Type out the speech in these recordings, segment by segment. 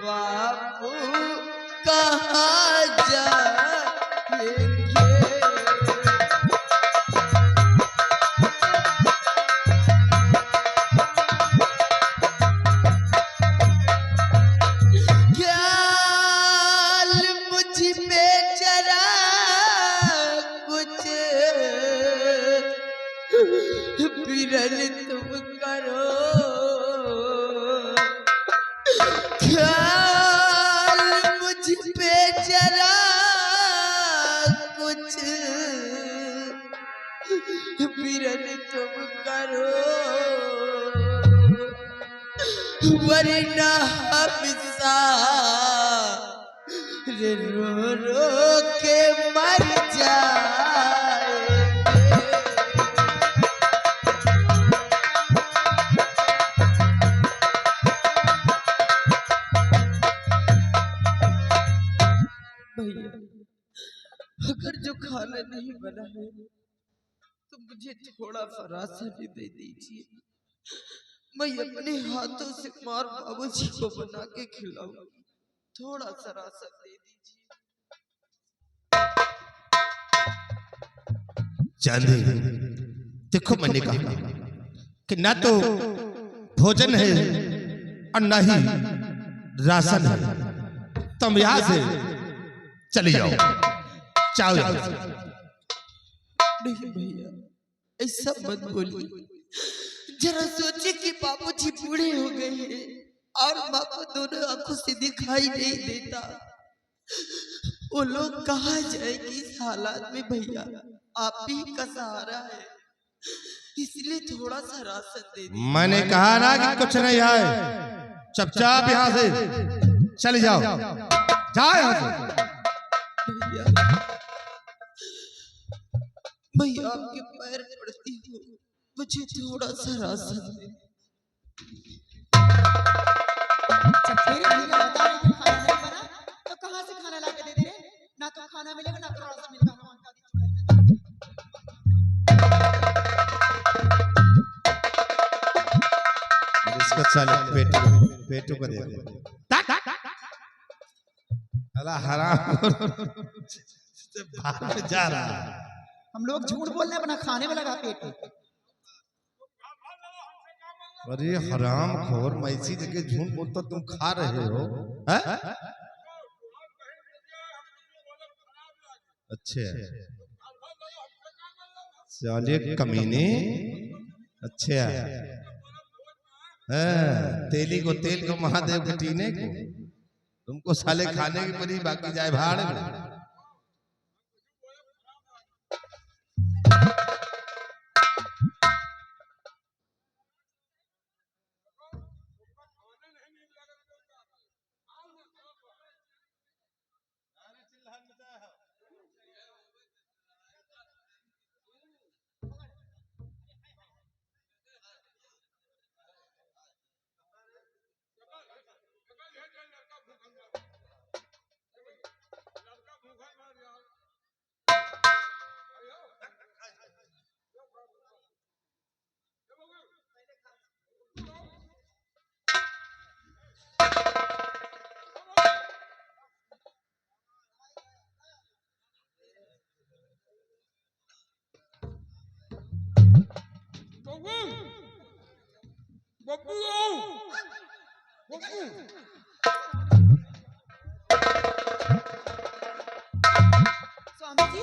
बापू कहाँ जाएंगे। ख्याल मुझ पे जरा कुछ बिरल तुम करो, ख्याल मुझ पे जरा कुछ बिरल तुम करो, वरना हम सारे रो रो के मर जाएंगे। भैया अगर जो खाना नहीं बना है तो मुझे थोड़ा सा राशन भी दे दीजिए, मैं अपने हाथों से मार बाबूजी को बना के खिलाऊंगी, थोड़ा सा राशन दे दीजिए। चांदी देखो मैंने कहा कि ना तो भोजन है और ना ही राशन है, तुम यहां से चले जाओ, जाओ। नहीं भैया ऐसा मत बोलिए, जरा सोचिए कि बाबूजी बूढ़े हो गए हैं और माँ को दोनों आंखों से दिखाई नहीं देता, वो लोग कहाँ जाएंगे इस हालात में। भैया आप ही का सहारा है, इसलिए थोड़ा सा राशन दे दीजिए। मैंने कहा ना कि कुछ नहीं आए, चुपचाप यहां से चले जाओ, जाओ यहां से। भैया आपके पैर पड़ती हूँ, मुझे थोड़ा सा राशन दे। जब तेरे भैया बता रहे कि खाना नहीं बना तो कहाँ से खाना ला के दे दे रहे? ना तो खाना मिलेगा ना तो राशन मिलेगा। इसको चल पेटू को दे दे। अला हराम बाहर जा रहा है। हम लोग झूठ बोलने अपना खाने में लगा पेट। अरे हराम खोर, मैं इसी जगह झूठ बोलता तुम खा रहे हो है? अच्छा चलिए कमीने, अच्छा तेली को तेल को महादेव के टीने को, तुमको साले खाने की परी, बाकी जाए भाड़ में। स्वामी जी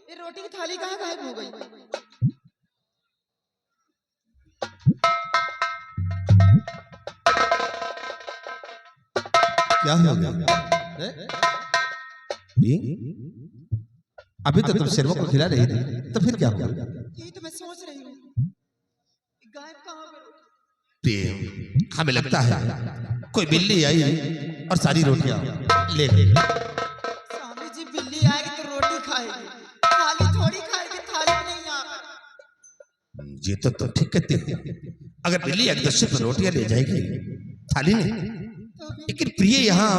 ये रोटी की थाली कहाँ गायब हो गई? क्या हो गया? अभी तो तुम शेरवा को खिला रही थी, तो फिर क्या हुआ? यही तो मैं सोच रही हूँ, गायब कहाँ गई? हमें लगता है कोई बिल्ली आई और सारी रोटियां ले गई। स्वामी जी बिल्ली आएगी तो रोटी खाएगी, थाली थोड़ी खाएगी, थाली में नहीं आएगी। ये तो ठीक कहते हो, अगर बिल्ली एक दस्ते पर रोटियां ले जाएगी थाली नहीं, लेकिन प्रिय यहाँ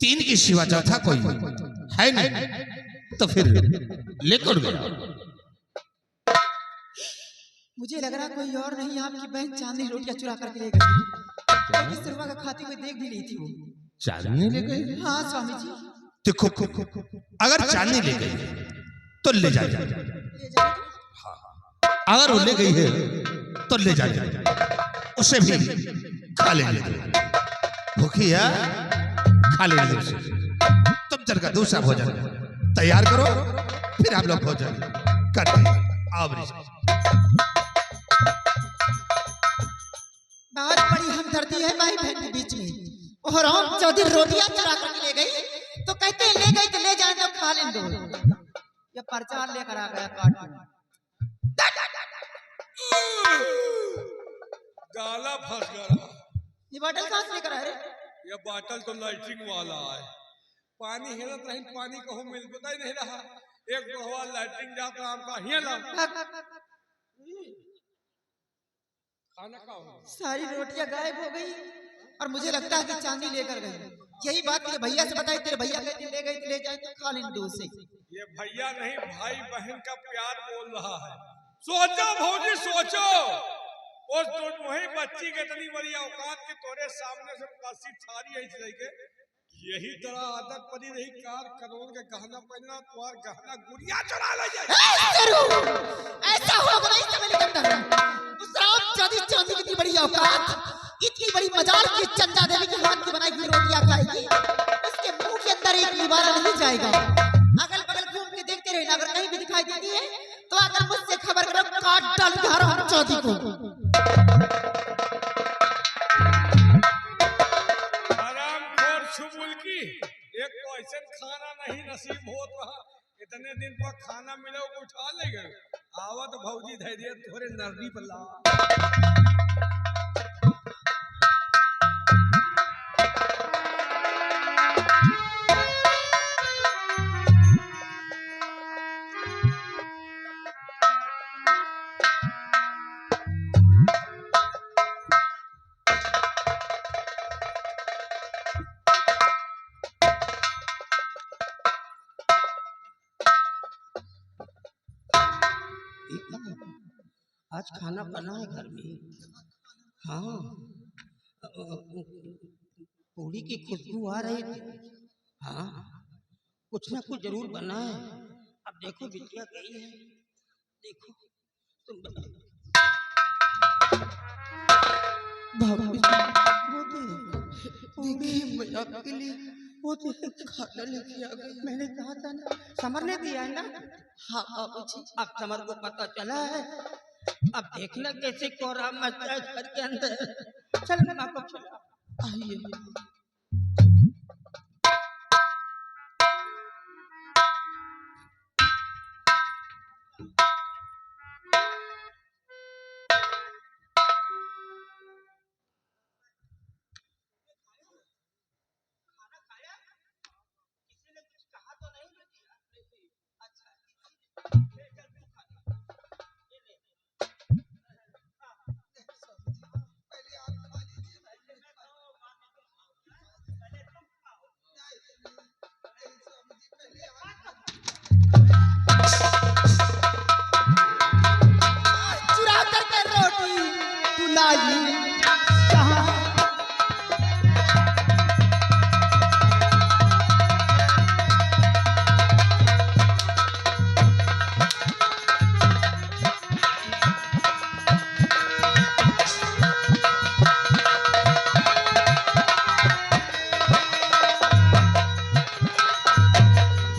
3 की सिवा चौथा कोई है नहीं, तो फिर लेकर गया। मुझे लग रहा कोई और नहीं, आपकी बहन चांदनी रोटियां चुरा करके ले गई। लगता है कि सुरमा का खाती हुई देख भी ली थी वो। चांदनी ले गई? हाँ स्वामी जी। देखो अगर चांदनी ले गई तो ले जा, ले जाओ। अगर वो ले गई है तो ले जा, उसे भी खा लेंगे। भूखी है, खा लेंगे उसे। तुम चल कर दूसरा भोजन तैयार करो, फिर हम लोग भोजन करते हैं। आओ बहुत बड़ी हमदर्दी है भाई बहन के बीच में। और हम चौधरी रोटियां चुरा कर ले गई तो कहते हैं ले गई तो ले जाए तो खा लें दो। ये प्रचार लेकर आ गया काट। गाला फंस गया। ये बॉटल कहाँ से लेकर आए रे? ये बॉटल तो लाइटिंग वाला है। पानी हेलत रही, पानी कहूँ मिल पता ही नहीं रहा। एक बहवा लाइटिंग जाता आपका हिला। खाना का हो सारी रोटियां गायब हो गई और मुझे लगता है कि चांदी लेकर गए। यही बात तेरे भैया से बताई, तेरे भैया कहते ले गए तो ले जाए तो खा लें दो से। ये भैया नहीं, भाई बहन का प्यार बोल रहा है। सोचो भौजी सोचो, और तो वही बच्ची के इतनी बड़ी औकात के तोरे सामने से काशी थारी ऐसी रही के यही तरह आदत पड़ी रही। 4 करोड़ के गहना पहनना, तुम्हार गहना गुड़िया चुरा ले जाए। ऐसा होगा नहीं समझ लेता। उस राम चांदी चांदी की इतनी बड़ी औकात, इतनी बड़ी मजाल की चंदा देवी के हाथ की बनाई हुई रोटियां खाएगी, उसके मुंह के अंदर एक निवारा नहीं जाएगा। अगल बगल घूम के देखते रहना, अगर कहीं भी दिखाई देती है तो अगर मुझसे खबर करो, काट डाल हराम चांदी को। एक तो ऐसे खाना नहीं नसीब होत रहा, इतने दिन पर खाना मिले को उठा ले गए। आवत भौजी धैर्य थोड़े नरदी पर ला। आज खाना बना है घर में। हाँ, पूरी की खुशबू आ रही थी। हाँ, कुछ ना कुछ जरूर बना है। अब देखो बिटिया गई है, देखो तुम देखिए मैं आपके लिए वो खाना लेके आ गई। मैंने कहा था ना, समर ने दिया है ना। हाँ बाबूजी, अब समर को पता चला है। अब देखना कैसे कोहरा मचता है घर के अंदर। चल मैं आपको चला आइए। चुरा करके रोटी तू लाई कहाँ?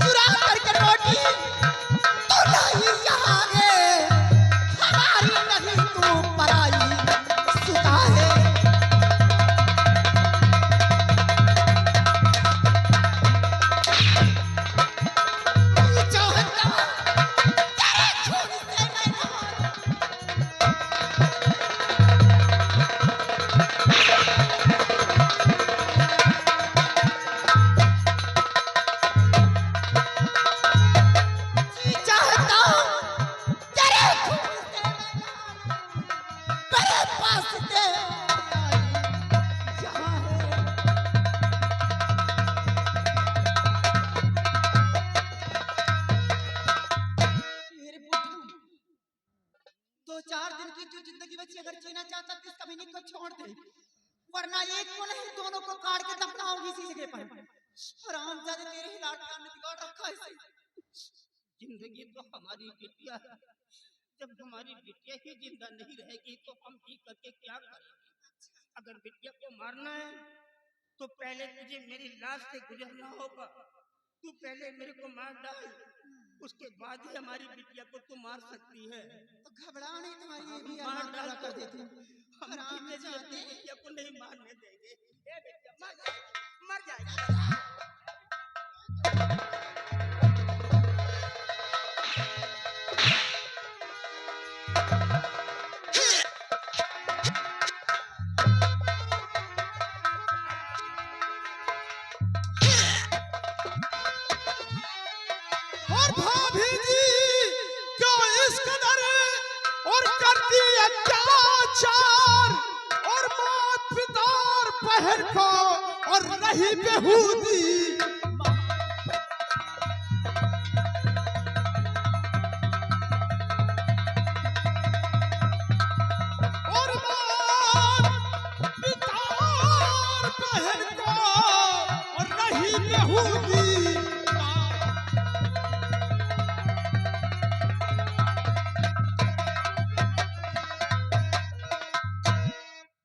चुरा करके रोटी तू लाई यहाँ है, हमारी नहीं तू पराई सुता है। तू चाहता तेरे खून से मैं नहाऊं। चाहता तेरे खून से मैं नहाऊं। मेरे पास तेरे यहाँ है। मेरे पुत्र, 2-4 दिन की जो जिंदगी बची, अगर जीना चाहता तो इस कमीने को छोड़ दे। वरना एक को नहीं दोनों को काट के दफनाऊंगी इसी जगह पर। हरामजादे तेरे ही लाड कान ने बिगाड़ रखा है इसे। जिंदगी तो हमारी बिटिया है, जब हमारी बिटिया ही जिंदा नहीं रहेगी तो हम जी करके क्या करेंगे? अगर बिटिया को मारना है तो पहले तुझे मेरी लाश से गुजरना होगा। तू पहले मेरे को मार डाल, उसके बाद ही हमारी बिटिया को तू मार सकती है। तो घबरा नहीं, तुम्हारी ये भी मार अरमान डाल पूरा कर देती हूँ। हम हरामजादे। जीते जी अपनी बिटिया को नहीं मारने देंगे। ए बिटिया मर जाएगी, मर जाएगी। और भाभी जी क्यों इस कदर और करती अत्याचार, और माँ पिता और बहन को और रही बेहूदी। और माँ पिता और बहन को और रही बेहूदी।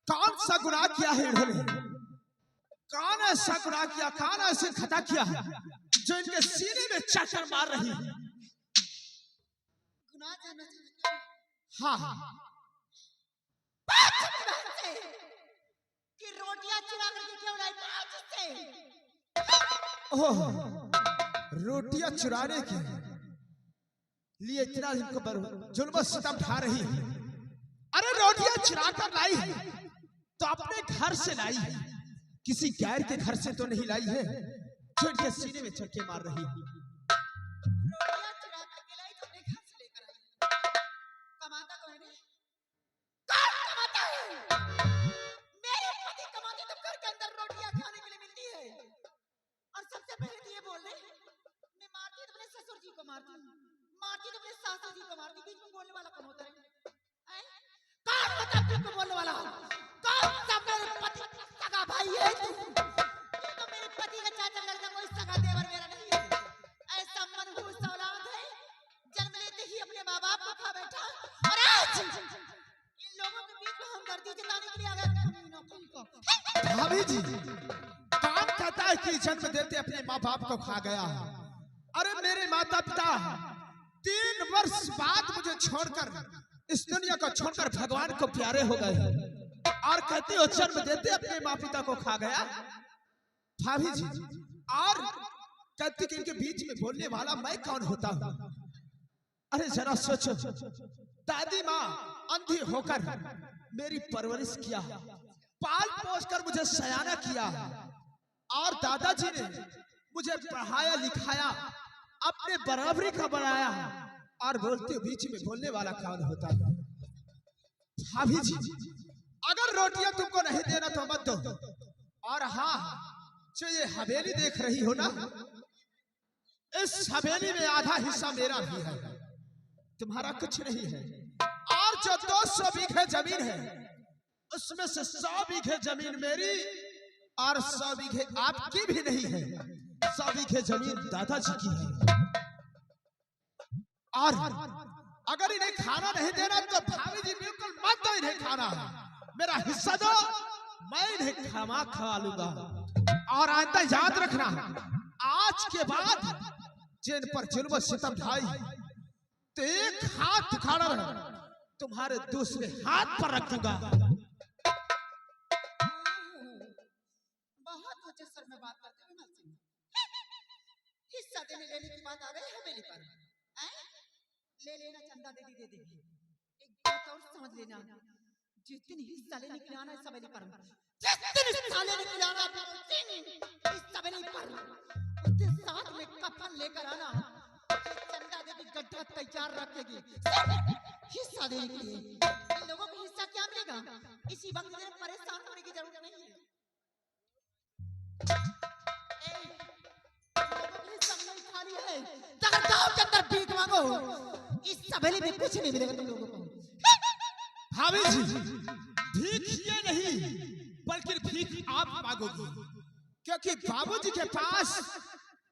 कौन सा गुनाह किया है इन्होंने? कौन ऐसा गुनाह किया, कौन ऐसे खता किया है जो इनके सीने में चक्कर मार रही है? गुनाह जानना चाहते हो? हाँ बात सच बहन से कि रोटियां चुरा करके क्यों लाई बात से। ओह, रोटियां चुराने के लिए इतना इनको पर जुल्म सितम ढा रही है। अरे रोटियां चुरा कर लाई है तो अपने घर से लाई है, किसी गैर के घर से तो नहीं लाई है जो इनके सीने में चक्के मार रही है। रोटियां चुरा करके लाई तो अपने घर से लेकर आई। कमाता कौन है? कौन कमाता है? मेरे पति कमाते तो घर के अंदर रोटियां खाने के लिए मिलती है। और सबसे पहले तो ये बोल रहे मैं मारती तो अपने ससुर जी को मारती हूँ, मारती तो अपने सासू जी को मारती। बीच में बोलने वाला कौन होता है? कौन होता है बीच में बोलने वाला? कौन सा मेरे पति का सगा भाई है तू? ये तो मेरे पति का चाचा लगता, कोई सगा देवर मेरा नहीं है। ऐसा मनहूस औलाद है, जन्म लेते ही अपने माँ बाप को खा बैठा। और आज इन लोगों के बीच में हमदर्दी जताने के लिए आ गया कमीना कोई को। भाभी जी कौन कहता है कि जन्म देते अपने माँ बाप को खा गया? अरे मेरे माता पिता 3 वर्ष बाद मुझे छोड़कर, इस दुनिया को छोड़कर भगवान को प्यारे हो गए, और कहते हो जन्म देते अपने माँ पिता को खा गया? भाभी जी और कहती कि इनके बीच में बोलने वाला मैं कौन होता हूँ? अरे जरा सोचो, दादी माँ अंधी होकर मेरी परवरिश किया, पाल पोस कर मुझे सयाना किया, और दादाजी ने मुझे पढ़ाया लिखाया, अपने बराबरी का बनाया, और बोलते बीच में बोलने वाला कौन होता है? भाभी जी अगर रोटियां तुमको नहीं देना तो मत दो। और हाँ, जो ये हवेली देख रही हो ना, इस हवेली में आधा हिस्सा मेरा भी है, तुम्हारा कुछ नहीं है। और जो 200 बीघे जमीन है उसमें से 100 बीघे जमीन मेरी और 100 बीघे आपकी भी नहीं है। 100 बीघे जमीन दादाजी की है। और अगर इन्हें खाना नहीं देना तो भाभी जी बिल्कुल मत दो इन्हें खाना, मेरा हिस्सा दो, मैं इन्हें खाना खा लूंगा। और आइंदा याद रखना, आज के बाद जिन पर जुल्म सितम ढाई तो एक हाथ उखाड़ा रहा, तुम्हारे दूसरे हाथ पर रख दूंगा। बहुत ऊंचे स्वर में बात करते हो विमल सिंह। हिस्सा देने लेने की बात आ गई हवेली पर। ले लेना, चंदा दे दी। एक बात और समझ लेना, जिस दिन हिस्सा लेने के लिए आना है हवेली पर, जिस दिन हिस्सा लेने के लिए आना है इस हवेली पर, उस दिन साथ में कफन लेकर आना। चंदा देवी गड्ढा तैयार रखेगी हिस्सा देने के लिए। इन लोगों को हिस्सा क्या मिलेगा, इसी वक्त में परेशान होने की जरूरत नहीं है। खाली है, गांव के अंदर भीख मांगो, इस हवेली में कुछ नहीं मिलेगा तुम लोगों को। भाभी जी भीख ये नहीं, बल्कि भीख आप मांगोगी, क्योंकि बाबूजी के पास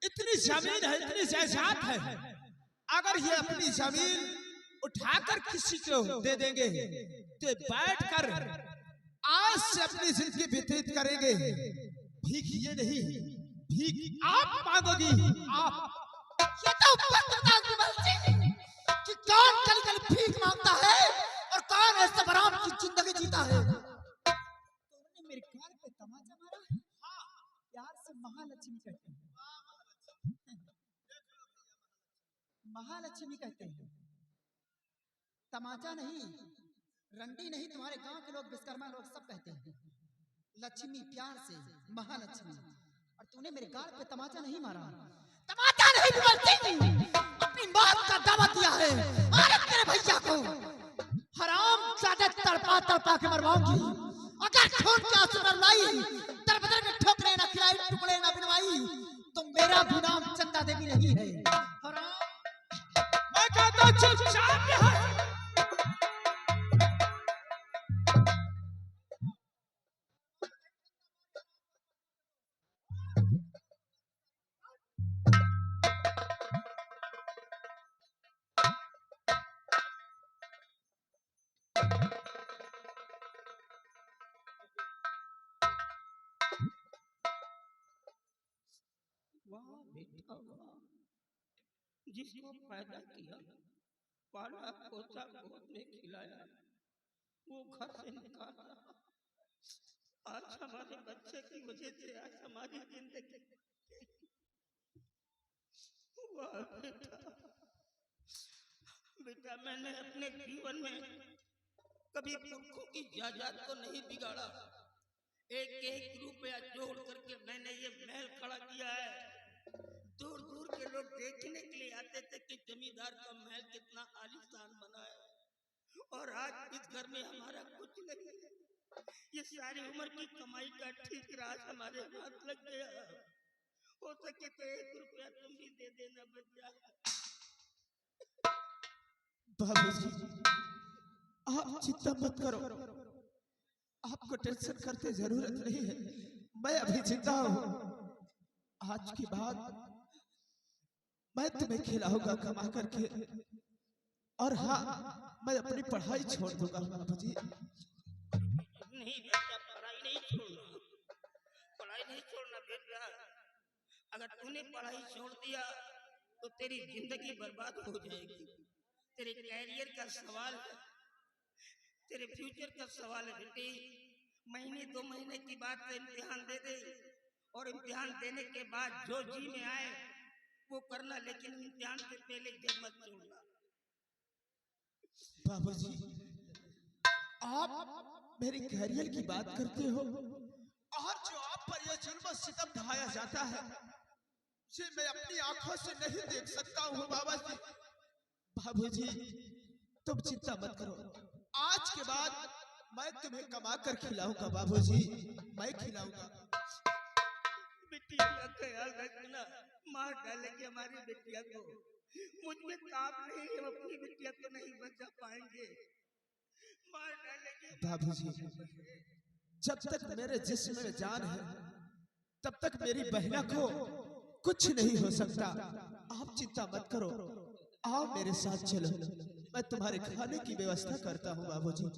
इतनी जमीन है, इतनी जायदाद है, अगर ये अपनी जमीन उठाकर किसी को दे देंगे तो बैठकर आज से अपनी जिंदगी व्यतीत करेंगे। भीख ये नहीं, भीख आप मांगोगी, आप। ये तो पता कि कौन कल कल भीख मांगता है और कौन ऐसे बराम की जिंदगी जीता है। तुमने मेरे कान पे तमाचा मारा है? प्यार से महालक्ष्मी कहते हैं, महालक्ष्मी कहते हैं, तमाचा नहीं, रंडी नहीं। तुम्हारे गांव के लोग, विश्वकर्मा लोग सब कहते हैं लक्ष्मी, प्यार से महालक्ष्मी। और तूने मेरे गाल पे तमाचा नहीं मारा, तमाचा नहीं बोलती, अपनी बात का दावा दिया है। अरे तेरे भैया को हराम ज्यादा तड़पा तड़पा के मरवाऊंगी। अगर खून के आंसू न रुलाई, दर बदर के ठोकरे न खिलाई, टुकड़े न बिनवाई, तो मेरा भी नाम चंदा देवी नहीं है। हराम मैं कहता चुपचाप यहाँ वाह बेटा वाह, जिसको पैदा किया, पाला पोसा, गोद में खिलाया, वो घर से निकाला। आज हमारे बच्चे की वजह से आज हमारी जिंदगी। वाह बेटा, बेटा मैंने अपने जीवन में कभी पुरखों की जायदाद को नहीं बिगाड़ा। एक एक रुपया जोड़ करके मैंने ये महल खड़ा किया है। दूर दूर के लोग देखने के लिए आते थे कि जमींदार का महल कितना आलीशान बना है, और आज इस घर में हमारा कुछ नहीं है। ये सारी उम्र की कमाई का ठीकरा आज हमारे हाथ लग गया। हो सके तो 1 रुपया तुम भी दे देना बच्चा। बाबूजी, आप चिंता मत करो, आपको टेंशन करते जरूरत नहीं है। मैं अभी जिंदा हूँ। आज के बाद मैं तुम्हें खिलाऊंगा कमा करके, और हाँ, मैं अपनी पढ़ाई छोड़ दूंगा बाबूजी। नहीं बेटा, पढ़ाई नहीं छोड़ना, पढ़ाई नहीं छोड़ना बेटा। अगर तूने पढ़ाई छोड़ दिया तो तेरी जिंदगी बर्बाद हो जाएगी। तेरे कैरियर का सवाल है, तेरे फ्यूचर का सवाल है बेटी। महीने 2 महीने की बात है, इम्तिहान दे दे, और इम्तिहान देने के बाद जो जी में आए वो करना, लेकिन इम्तिहान से पहले जब मत छोड़ना। बाबूजी, आप मेरे कैरियर की बात करते हो, और जो आप पर यह जुल्म सितम ढाया जाता है, उसे मैं अपनी आंखों से नहीं देख सकता हूँ बाबा जी। बाबूजी, तुम चिंता मत करो, आज के बाद मैं तुम्हें कमा कर खिलाऊंगा बाबूजी, मैं खिलाऊंगा। बिटिया का ख्याल रखना, मार डालेंगे हमारी बिटिया को। मुझ में ताप नहीं, हम अपनी बिटिया को नहीं बचा पाएंगे, मार डालेंगे बाबूजी। जब तक मेरे जिस्म में जान है, तब तक मेरी बहना को कुछ नहीं हो सकता। आप चिंता मत करो, आओ मेरे साथ चलो, मैं तुम्हारे खाने की व्यवस्था करता हूँ बाबूजी।